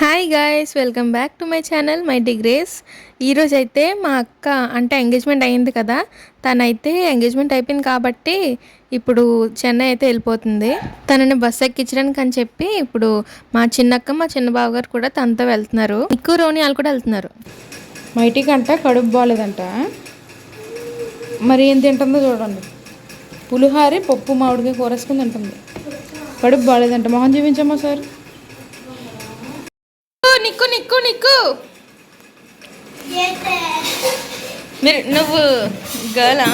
Hi guys, welcome back to my channel my degrees. ఈరోజు అయితే మా అక్క అంటే ఎంగేజ్మెంట్ అయింది కదా, తనైతే ఎంగేజ్మెంట్ అయిపోయింది కాబట్టి ఇప్పుడు చెన్నై అయితే వెళ్ళిపోతుంది. తనని బస్ ఎక్కించడానికి అని చెప్పి ఇప్పుడు మా చిన్నక్క మా చిన్న బావ గారు కూడా తనతో వెళ్తున్నారు. ఎక్కువ రోని వాళ్ళు కూడా వెళ్తున్నారు. మైటికి అంట కడుపు బాగాలేదంట, మరి ఏం తింటుందో చూడండి. పులిహారి పప్పు మామిడికాయ కూరేసుకుని తింటుంది. కడుపు బాగాలేదంట. మొహం చూపించమ్మా సార్. నిక్కు నిక్కు నిక్కు మీరు నువ్వు గర్లా?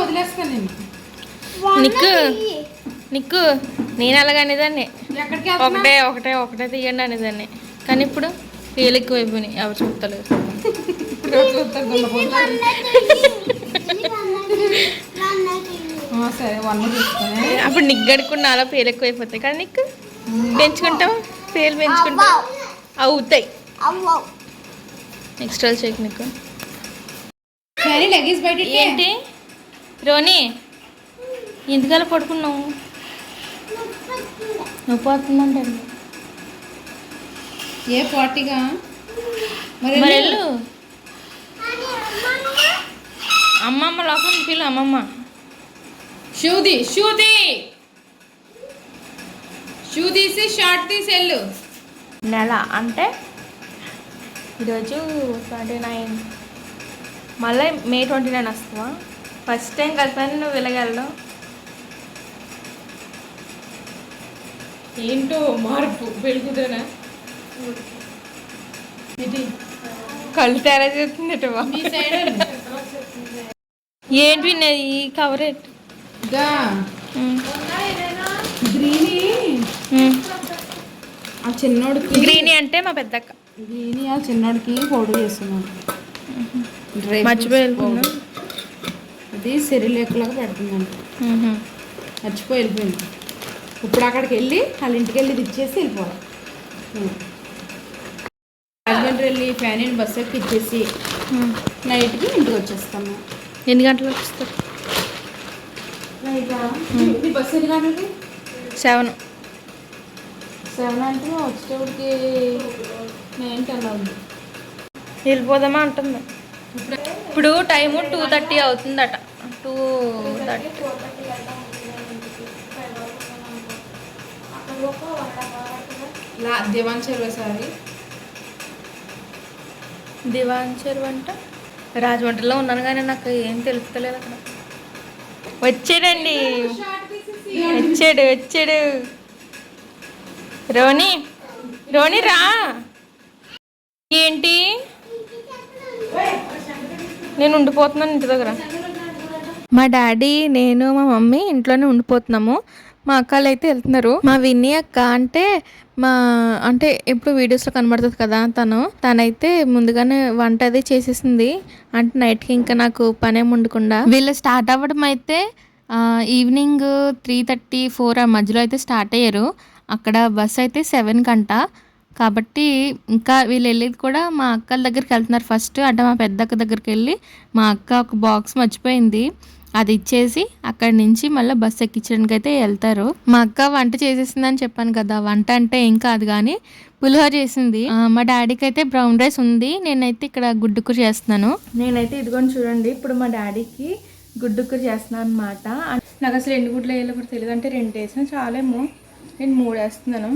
వదిలేస్తాను నేను. నిక్కు నిక్కు నేను అలాగనేదాన్ని, ఒకటే ఒకటే ఒకటే తీయండి అనేదాన్ని. కానీ ఇప్పుడు పేలు ఎక్కువ అయిపోయినాయి, ఎవరు చూస్తలేదు. అప్పుడు నిగ్గడుకున్న అలా పేలు ఎక్కువ అయిపోతాయి కదా. నీకు పెంచుకుంటావు, పేలు పెంచుకుంటావు, అవుతాయి. నెక్స్ట్ రోజు చెక్ నీకు ఏంటి రోని ఎందుకలా పడుకున్నావు? నొప్పి వస్తుందంటే ఏ పార్టీగా మరి వెళ్ళు. అమ్మమ్మ లోపల పిల్లు. అమ్మమ్మ షూది షూది షూ తీసి షార్ట్ తీసి వెళ్ళు. నెల అంటే ఈరోజు 29, మళ్ళీ May 29 వస్తావా? ఫస్ట్ టైం కలిపాను నువ్వు వెళ్ళగలవు. ఏంటో మార్పు పెరుగుదనా కళ్ళు తేడా చేస్తుంది. ఏంటి విన్నది ఈ కవర్ గ్రీనీ ఆ చిన్నోడికి. గ్రీనీ అంటే మా పెద్దక్క. గ్రీనీ ఆ చిన్నోడికి పౌడర్ చేస్తున్నాను. మర్చిపోయి అది సెరిలేకలాగా పెడుతుందంట. మర్చిపోయి వెళ్ళిపోయింది. ఇప్పుడు అక్కడికి వెళ్ళి వాళ్ళ ఇంటికి వెళ్ళి ఇచ్చేసి వెళ్ళిపోవాలి. హస్బెండ్ వెళ్ళి ఫ్యాన్ బస్ ఎక్కి ఇచ్చేసి నైట్కి ఇంటికి వచ్చేస్తాము. ఎన్ని గంటలకు వస్తారు? బస్సు ఎన్ని గంటలకి? 7 అంటే వచ్చేటప్పటికి 9-10 అవుతుంది. వెళ్ళిపోదామా అంటుంది. ఇప్పుడు టైము 2:30 అవుతుందట. 2:30 దివాన్ చెరువు సారి. దివాన్ చెరువు అంట రాజమండ్రిలో ఉన్నాను కానీ నాకు ఏం తెలుస్తలేదు అక్కడ. వచ్చాడండి, వచ్చాడు రోని. రోని రా. ఏంటి నేను ఉండిపోతున్నాను ఇంటి దగ్గర. మా డాడీ నేను మా మమ్మీ ఇంట్లోనే ఉండిపోతున్నాము. మా అక్కలు అయితే వెళ్తున్నారు. మా విన్నీ అక్క అంటే ఎప్పుడు వీడియోస్లో కనబడుతుంది కదా, తనైతే ముందుగానే వంట అది చేసేసింది. అంటే నైట్కి ఇంకా నాకు పనేం ఉండకుండా. వీళ్ళు స్టార్ట్ అవ్వడం అయితే ఈవినింగ్ 3:30-4 ఆ మధ్యలో అయితే స్టార్ట్ అయ్యారు. అక్కడ బస్ అయితే 7 కంట. కాబట్టి ఇంకా వీళ్ళు వెళ్ళేది కూడా మా అక్కల దగ్గరికి వెళ్తున్నారు ఫస్ట్. అంటే మా పెద్దక్క దగ్గరికి వెళ్ళి మా అక్క ఒక బాక్స్ మర్చిపోయింది, అది ఇచ్చేసి అక్కడి నుంచి మళ్ళీ బస్సు ఎక్కించడానికి అయితే వెళ్తారు. మా అక్క వంట చేసేసిందని చెప్పాను కదా, వంట అంటే ఏం కాదు కానీ పులిహోర చేసింది. మా డాడీకి అయితే బ్రౌన్ రైస్ ఉంది. నేనైతే ఇక్కడ గుడ్డుకూర చేస్తున్నాను. నేనైతే ఇదిగోని చూడండి, ఇప్పుడు మా డాడీకి గుడ్డుకూర చేస్తున్నాను అనమాట. నాకు అసలు ఎన్ని గుడ్లు వేయాలో కూడా తెలియదు. అంటే 2 వేసినా చాలేమో, నేను 3 వేస్తున్నాను.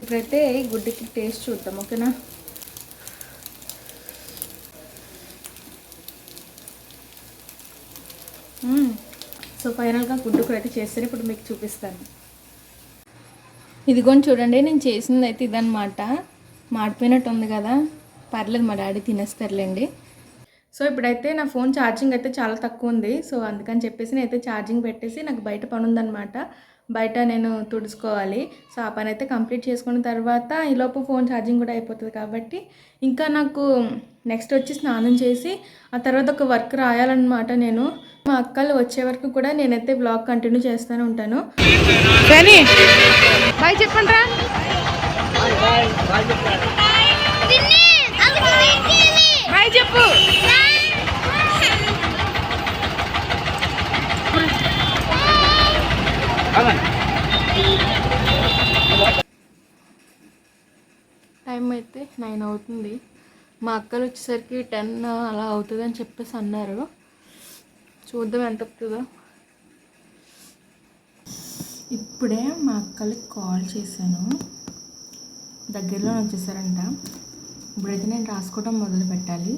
ఇప్పుడైతే ఈ గుడ్డుకి టేస్ట్ చూద్దాం, ఓకేనా? సో ఫైనల్గా గుడ్డు కూర అయితే చేస్తాను, ఇప్పుడు మీకు చూపిస్తాను. ఇదిగోని చూడండి, నేను చేసింది అయితే ఇదన్నమాట. మాడిపోయినట్టు ఉంది కదా, పర్లేదు మా డాడీ తినేస్తారులేండి. సో ఇప్పుడైతే నా ఫోన్ ఛార్జింగ్ అయితే చాలా తక్కువ ఉంది. సో అందుకని చెప్పేసి నేనైతే ఛార్జింగ్ పెట్టేసి నాకు బయట పని ఉందన్నమాట, బయట నేను తుడుచుకోవాలి. సో ఆ పని అయితే కంప్లీట్ చేసుకున్న తర్వాత ఈలోపు ఫోన్ ఛార్జింగ్ కూడా అయిపోతుంది. కాబట్టి ఇంకా నాకు నెక్స్ట్ వచ్చి స్నానం చేసి ఆ తర్వాత ఒక వర్క్ రాయాలన్నమాట. నేను మా అక్కలు వచ్చే వరకు కూడా నేనైతే బ్లాగ్ కంటిన్యూ చేస్తూనే ఉంటాను. బాయ్ చెప్పండి. బాయ్ చెప్పు. టైం అయితే 9 అవుతుంది. మా అక్కలు వచ్చేసరికి 10 అలా అవుతుంది అని చెప్పేసి అన్నారు. చూద్దాం ఎంత అవుతుందో. ఇప్పుడే మా అక్కలకి కాల్ చేశాను, దగ్గరలో వచ్చేసారంట. ఇప్పుడైతే నేను రాసుకోవడం మొదలు పెట్టాలి.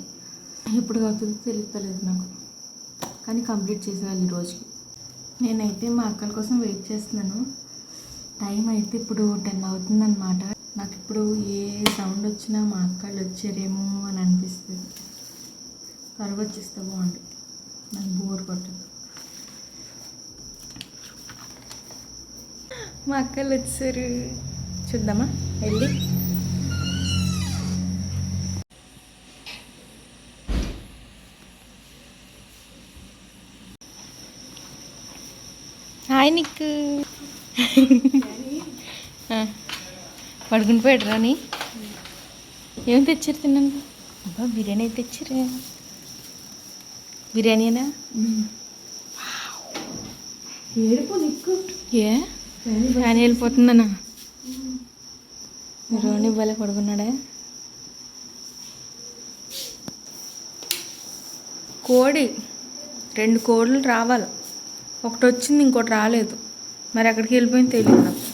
ఇప్పుడు అవుతుందో తెలుస్తలేదు నాకు, కానీ కంప్లీట్ చేసేయాలి ఈరోజుకి. నేనైతే మా అక్కల కోసం వెయిట్ చేస్తున్నాను. టైం అయితే ఇప్పుడు 10 అవుతుందన్నమాట. నాకు ఇప్పుడు ఏ సౌండ్ వచ్చినా మా అక్కలు వచ్చారేమో అని అనిపిస్తుంది. త్వరగా వచ్చేస్తే బాగుంది, నాకు బోర్ కొట్టదు. మా అక్కలు వచ్చారు, చూద్దామా వెళ్ళి. హాయ్ నీకు పడుకుని పోయాడు రాని. ఏం తెచ్చారు తిన్నాను? అబ్బా బిర్యానీ అయితే తెచ్చారు. బిర్యానీనా? ఏ ఫ్యాన్ వెళ్ళిపోతుందన్నా? రోని భలే పడుకున్నాడా? కోడి 2 కోళ్ళు రావాలి, ఒకటి వచ్చింది ఇంకోటి రాలేదు. మరి అక్కడికి వెళ్ళిపోయింది తెలియదు నాకు.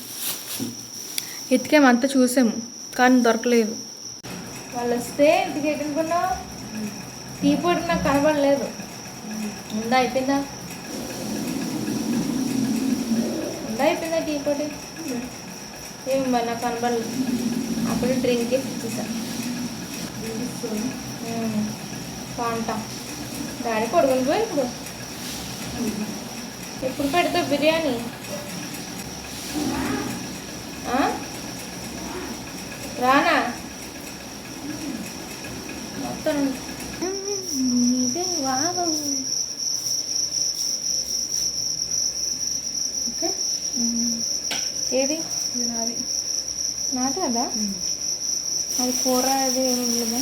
ఎతికామంతా చూసాము కానీ దొరకలేదు. వాళ్ళు వస్తే ఇంటికి ఎక్కడుకున్నావు? టీ పొడి నాకు కనబడలేదు. ఉందా అయిపోయిందా? అయిపోయిందా టీ పొడి? ఏమి మరి నాకు కనబడలేదు. అప్పుడు డ్రింక్ ఇచ్చేసా కాంటా. డాడీ పడుకుని పోయి ఇప్పుడు ఎప్పుడు పెడతావు బిర్యానీ? రానా మొత్తం ఇదే వావ్. ఓకే ఏది నాది? నాది కదా అది. కూర అది ఏమి లేదా?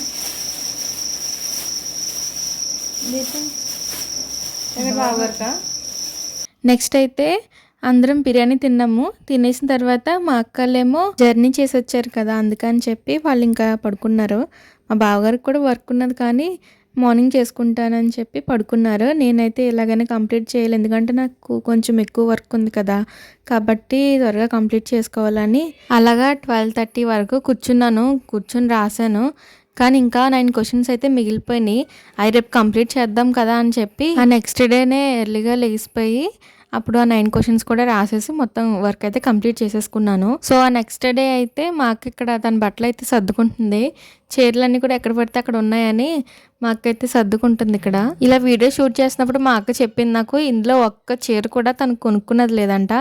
బాగా. నెక్స్ట్ అయితే అందరం బిర్యానీ తిన్నాము. తినేసిన తర్వాత మా అక్కలేమో జర్నీ చేసి వచ్చారు కదా, అందుకని చెప్పి వాళ్ళు ఇంకా పడుకున్నారు. మా బావగారికి కూడా వర్క్ ఉన్నది కానీ మార్నింగ్ చేసుకుంటానని చెప్పి పడుకున్నారు. నేనైతే ఎలాగైనా కంప్లీట్ చేయాలి, ఎందుకంటే నాకు కొంచెం ఎక్కువ వర్క్ ఉంది కదా, కాబట్టి త్వరగా కంప్లీట్ చేసుకోవాలని అలాగా 12:30 వరకు కూర్చుని రాశాను. కానీ ఇంకా 9 క్వశ్చన్స్ అయితే మిగిలిపోయినాయి. అవి రేపు కంప్లీట్ చేద్దాం కదా అని చెప్పి ఆ నెక్స్ట్ డేనే ఎర్లీగా లేచిపోయి అప్పుడు ఆ 9 క్వశ్చన్స్ కూడా రాసేసి మొత్తం వర్క్ అయితే కంప్లీట్ చేసేసుకున్నాను. సో ఆ నెక్స్ట్ డే అయితే మా అక్క ఇక్కడ తన బట్టలు అయితే సర్దుకుంటుంది. చీరలన్నీ కూడా ఎక్కడ పడితే అక్కడ ఉన్నాయని మా అక్క అయితే సర్దుకుంటుంది ఇక్కడ. ఇలా వీడియో షూట్ చేసినప్పుడు మా అక్క చెప్పింది నాకు, ఇందులో ఒక్క చీర కూడా తను కొనుక్కున్నది లేదంట,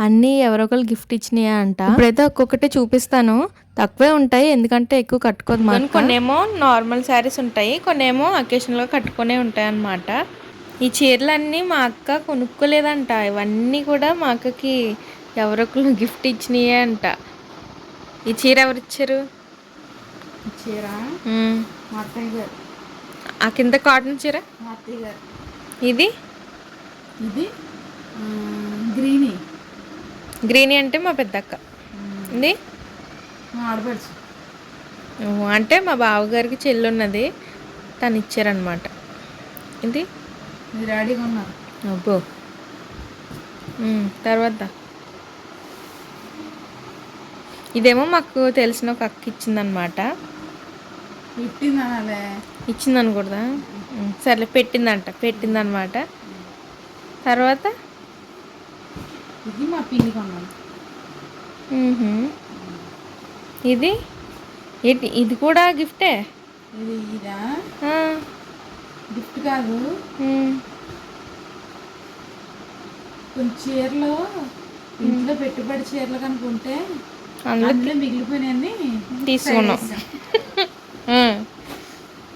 అన్నీ ఎవరో ఒకరు గిఫ్ట్ ఇచ్చినాయా అంట. ఇప్పుడైతే ఒక్కొక్కటి చూపిస్తాను. తక్కువే ఉంటాయి ఎందుకంటే ఎక్కువ కట్టుకోదు మా అక్క. కొన్నేమో నార్మల్ శారీస్ ఉంటాయి, కొన్నేమో అకేషన్గా కట్టుకునే ఉంటాయి అన్నమాట. ఈ చీరలన్నీ మా అక్క కొనుక్కోలేదంట, ఇవన్నీ కూడా మా అక్కకి ఎవరొకరు గిఫ్ట్ ఇచ్చినాయే అంట. ఈ చీర ఎవరిచ్చారు? చీర మా అత్తయ్య గారు. ఆ కింద కాటన్ చీర మా అత్తయ్య గారు. ఇది గ్రీనీ అంటే మా పెద్దక్క. ఇది మా ఆడపడుచు. అంటే మా బావగారికి చెల్లి ఉన్నది, తను ఇచ్చారనమాట. ఇది మీరు డాడీగా ఉన్నారు. అబ్బో. తర్వాత ఇదేమో మాకు తెలిసిన ఒక అక్క ఇచ్చిందనమాట. ఇచ్చిందనకూడదా? సర్లే పెట్టిందనమాట. తర్వాత ఇది మా పిన్ని కొన్నాను. ఇది ఏంటి? ఇది కూడా గిఫ్టే? ఇదా గిఫ్ట్ కాదు, కొన్ని చీరలు ఇంట్లో పెట్టుబడి చీరలు కనుకుంటే అందులో మిగిలిపోయినాయని తీసుకున్నాం.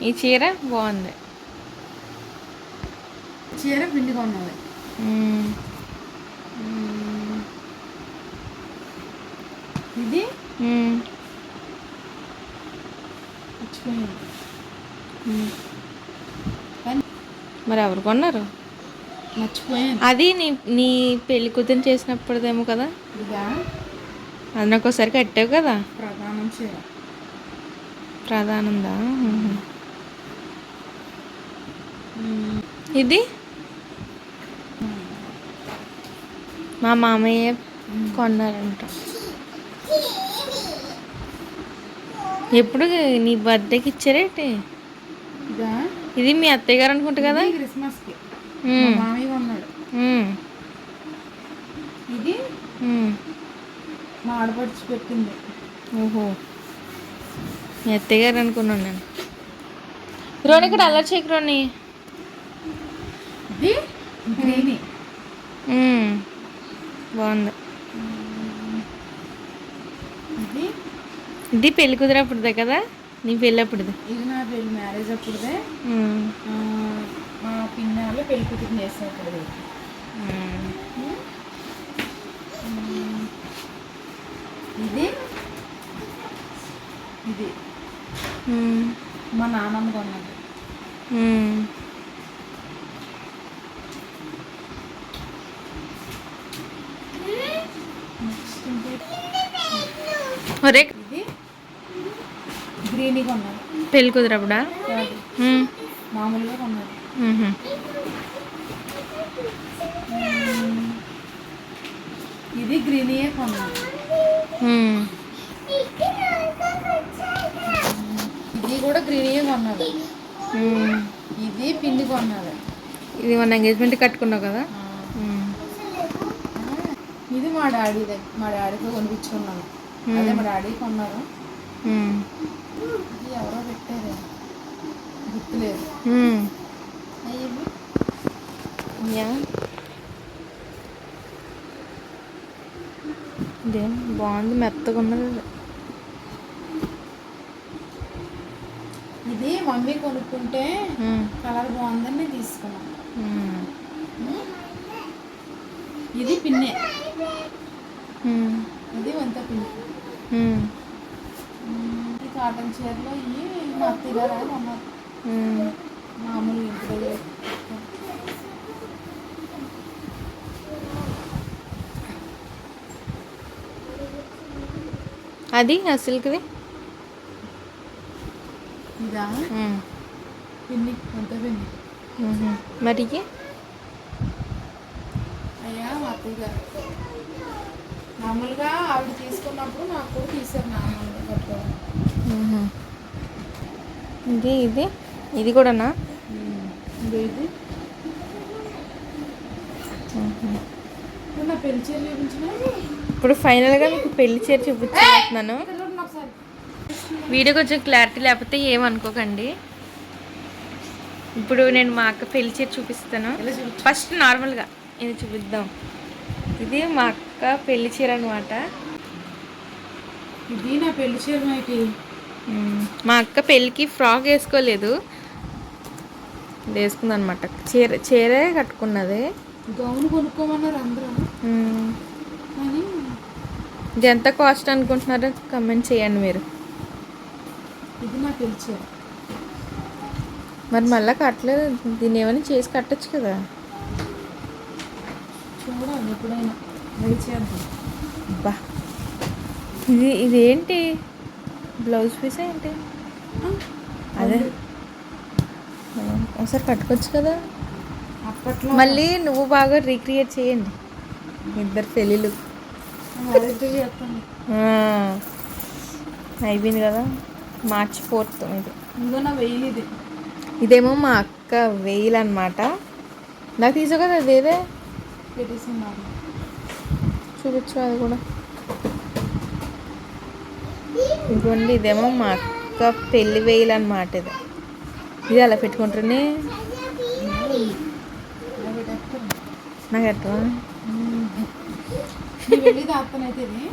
ఈ చీర బాగుంది. చీర పిండి కొన్నది. ఇది మరి ఎవరు కొన్నారు? మర్చిపోయాను. అది నీ పెళ్లి కూతురు చేసినప్పుడుదేమో కదా. ఇదా అది నాకు ఒకసారి కట్టావు కదా. ప్రధానం చీర. ప్రధానందా. ఇది మా మామయ్య కొన్నారంట. ఎప్పుడు నీ బర్త్డేకి ఇచ్చారేంటి? ఇదా ఇది మీ అత్తయ్య గారు అనుకుంటా కదా. ఇది క్రిస్మస్కి మా మామయ్య కొన్నాడు. ఇది మా ఆడపడిచి పెట్టింది. ఓహో, మీ అత్తయ్య గారు అనుకున్నాను నేను. రోని ఇక్కడ అల్లరి చేయకు రోని. ఇది గ్రీని. బాగుంది. ఇది ఇది పెళ్లి కుదిరప్పుడుదే కదా, నీ పెళ్ళి అప్పుడుది. ఇది నా పెళ్ళి మ్యారేజ్ అప్పుడుదే. మా పిన్ని వాళ్ళు పెళ్లి కూతురు చేసినప్పుడు. ఇది ఇది మా నాన్నమ్మ కొన్నది. ఒరే, ఇది గ్రీని కొన్నది. పెళ్లి కుదిరప్పుడా? మామూలుగా కొన్నది. ఇది గ్రీనియే కొన్నది. ఇది కూడా గ్రీనియే కొన్నది. ఇది పిండి కొన్నది. ఇది మన ఎంగేజ్మెంట్ కట్టుకున్నావు కదా. ఇది మా డాడీతో కొనిపించుకున్నాను. అదే మా డాడీ కొన్నారు. ఇది ఎవరో పెట్టారు, గుర్తులేదు. ఇదేం బాగుంది, మెత్తగా ఉన్నది. ఇది మమ్మీ కొనుక్కుంటే కలర్ బాగుందని నేను తీసుకున్నాను. ఇది పిన్నే. ఇది వంత పిన్ని. ఈ కాటన్ చీరలో ఇవి మా అత్తగారు అన్నారు. మామూలు ఇంటి దగ్గర. అది అసలుకిది ఇదా పిన్ని, వంత పిన్ని. మరి అయ్యా మా అత్తగారు మామూలుగా ఆవిడ తీసుకున్నప్పుడు నాకు కూడా తీసారు నార్మల్గా కట్టుకోవాలి. ఇది ఇది ఇది కూడానా? ఇది నా పెళ్లి చీర చూపించిన. ఇప్పుడు ఫైనల్గా మీకు పెళ్లి చీర చూపించుకుంటున్నాను. ఒకసారి వీడియో కొంచెం క్లారిటీ లేకపోతే ఏమనుకోకండి. ఇప్పుడు నేను మా అక్క పెళ్లి చీర చూపిస్తాను. ఫస్ట్ నార్మల్గా ఇది చూపిద్దాం. ఇది మా అక్క పెళ్లి చీర అనమాట. ఇది నా పెళ్లి చీర నైటీ. మా అక్క పెళ్ళికి ఫ్రాక్ వేసుకోలేదు, వేసుకుంది అనమాట. చీరే కట్టుకున్నది. గౌన్ కొనుక్కోమన్నారు అందరూ. కానీ ఇది ఎంత కాస్ట్ అనుకుంటున్నారో కమెంట్ చేయండి మీరు. ఇది నా పెళ్లి చీర. మరి మళ్ళీ కట్టలేదు, దీన్ని ఏమైనా చేసి కట్టచ్చు కదా. చూడాలి ఎప్పుడైనా ట్రై చేద్దాం. బా, ఇదేంటి బ్లౌజ్ పీస్ ఏంటి? అదే ఒకసారి కట్టుకోవచ్చు కదా. అప్పట్లో మళ్ళీ నువ్వు బాగా రీక్రియేట్ చేయండి ఇద్దరు పెళ్ళిళ్ళు. చేస్తాను. అయిపోయింది కదా, March 4th ఇది. ఇంకో నా వెయ్యి. ఇది ఇదేమో మా అక్క వెయ్యిలు అనమాట. నాకు తీసావు కదా, అదేదే పెట్టేసిన్నాను. చూపించు అది కూడా. ఇదిగోండి, ఇదేమో మా అక్క పెళ్ళి వేయలు అనమాట. ఇది అలా పెట్టుకుంటూనే నాకు ఎట్లా వెళ్ళి దాస్తానైతే ఇది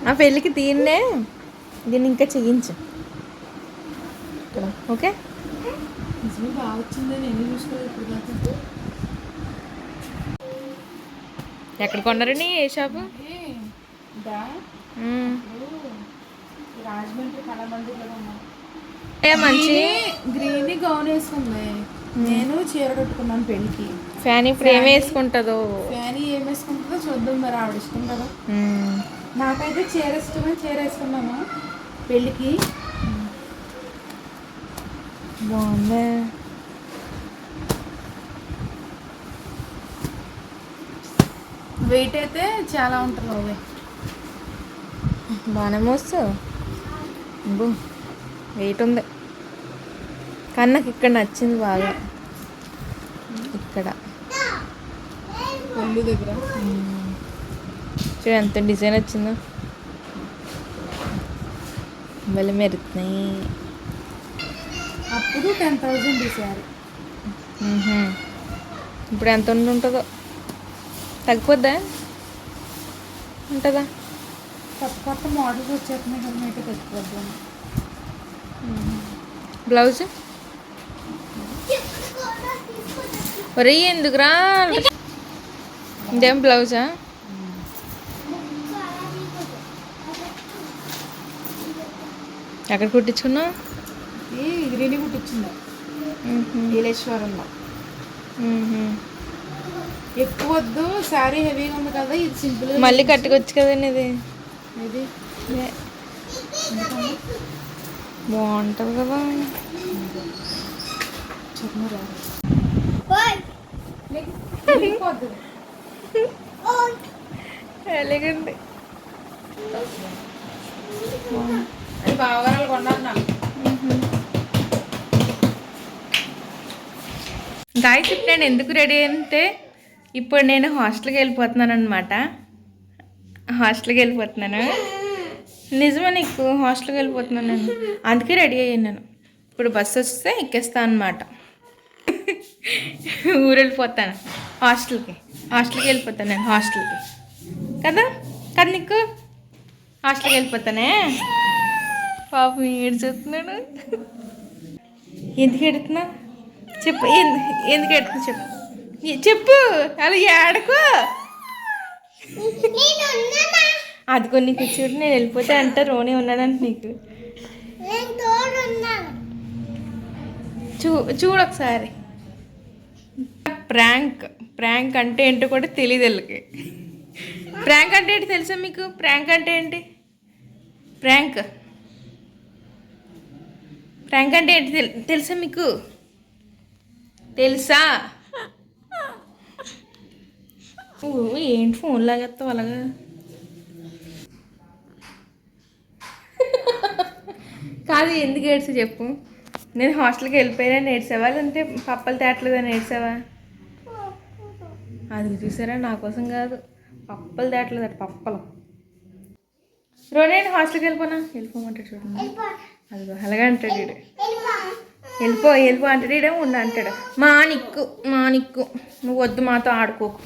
నా పెళ్ళికి దీన్ని ఇంకా చేయించు ఇక్కడ. ఓకే, నిజమే బాగా వచ్చిందని ఎన్ని చూసుకోలేదు ఇప్పుడు దాకా. ఎక్కడ కొన్నారని, ఏ షాపు? రాజమండ్రి కళామందిర్లో ఉన్నాం. మంచి గ్రీన్ గౌన్ వేసుకుంది. నేను చీర కట్టుకున్నాను పెళ్ళికి. ఫ్యాన్ ఇప్పుడు ఏం వేసుకుంటుందో. ఫ్యానీ ఏం వేసుకుంటుందో చూద్దాం, మరి ఆవిడ ఇష్టం కదా. నాకైతే చీర ఇష్టమే, చీర వేసుకున్నాను పెళ్ళికి. బాగుంది. వెయిట్ అయితే చాలా ఉంటుంది అవి. బాగానే మోస్తావు. వెయిట్ ఉంది కానీ నాకు ఇక్కడ నచ్చింది బాగా. ఇక్కడ ఒళ్ళు దగ్గర చూడు ఎంత డిజైన్ వచ్చిందో. మళ్ళీ మెరుతున్నాయి. అప్పుడు 10,000 ఈ శారీ. ఇప్పుడు ఎంత ఉంటుందో. తగ్గిపోద్దా ఉంటుందా? కొత్త కొత్త మోడల్స్ వచ్చేస్తున్నాయి కదా, మీకు తెచ్చిపోద్దాం. బ్లౌజ్ ఒరే ఎందుకురా? ఇదేం బ్లౌజా? ఎక్కడ కుట్టించుకున్నావు? ఈ ఇదిరేని కుట్టించింది నీలేశ్వరంలో. ఎక్కువ వద్దు, శారీ హెవీగా ఉంది కదా, ఇది సింపుల్. మళ్ళీ కట్టుకోవచ్చు కదండి ఇది. ఇది బాగుంటుంది కదా. ఎలాగండి అది బావగారు కొన్నాను నాకు. గాయస్ ఇప్పుడు నేను ఎందుకు రెడీ అంటే ఇప్పుడు నేను హాస్టల్కి వెళ్ళిపోతున్నాను అనమాట. హాస్టల్కి వెళ్ళిపోతున్నాను. నిజమే, నీకు హాస్టల్కి వెళ్ళిపోతున్నాను నేను, అందుకే రెడీ అయ్యాను నేను. ఇప్పుడు బస్సు వస్తే ఎక్కేస్తాను అనమాట. ఊరు వెళ్ళిపోతాను హాస్టల్కి వెళ్ళిపోతాను నేను. హాస్టల్కి కదా కదా నీకు హాస్టల్కి వెళ్ళిపోతానే. పాపం ఏడ్చుతున్నాడు. ఎందుకు ఎడుతున్నా చెప్పు. ఎందుకు ఎడుతున్నా చెప్పు. చెప్పు అలా ఏడకు. అది కొన్ని కూర్చోటి నేను వెళ్ళిపోతే అంటే రోని ఉన్నాడంట నీకు. చూడు ఒకసారి. ప్రాంక్ అంటే ఏంటో కూడా తెలియదు వీళ్ళకి. ప్రాంక్ అంటే ఏంటి తెలుసా మీకు? ప్రాంక్ అంటే ఏంటి? ప్రాంక్ అంటే ఏంటి తెలుసా మీకు? తెలుసా? ఏంటి ఫోన్ లాగేస్తావు అలాగా? కాదు, ఎందుకు ఏడ్చా చెప్పు. నేను హాస్టల్కి వెళ్ళిపోయానని ఏడ్చావా, లేదంటే పప్పలు తేటలేదని ఏడ్చావా? అది చూసారా, నా కోసం కాదు, పప్పలు తేటలేదు. పప్పలు రోజు నేను హాస్టల్కి వెళ్ళిపోమంటాడు చూడండి. అదిగో అలాగే అంటాడు వీడు. వెళ్ళిపో అంటాడు. వీడేమో ఉండ అంటాడు. మానిక్కు నువ్వు వద్దు, మాతో ఆడుకోకు.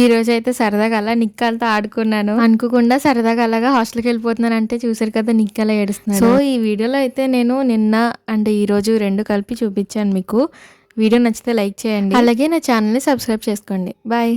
ఈ రోజు అయితే సరదాగా అలా నిక్కలతో ఆడుకున్నాను. అనుకోకుండా సరదాగా అలాగా హాస్టల్కి వెళ్ళిపోతున్నాను అంటే చూసారు కదా, నిక్కలా ఏడుస్తున్నాను. సో ఈ వీడియోలో అయితే నేను నిన్న అంటే ఈ రోజు రెండు కలిపి చూపించాను మీకు. వీడియో నచ్చితే లైక్ చేయండి, అలాగే నా ఛానల్ని సబ్స్క్రైబ్ చేసుకోండి. బాయ్.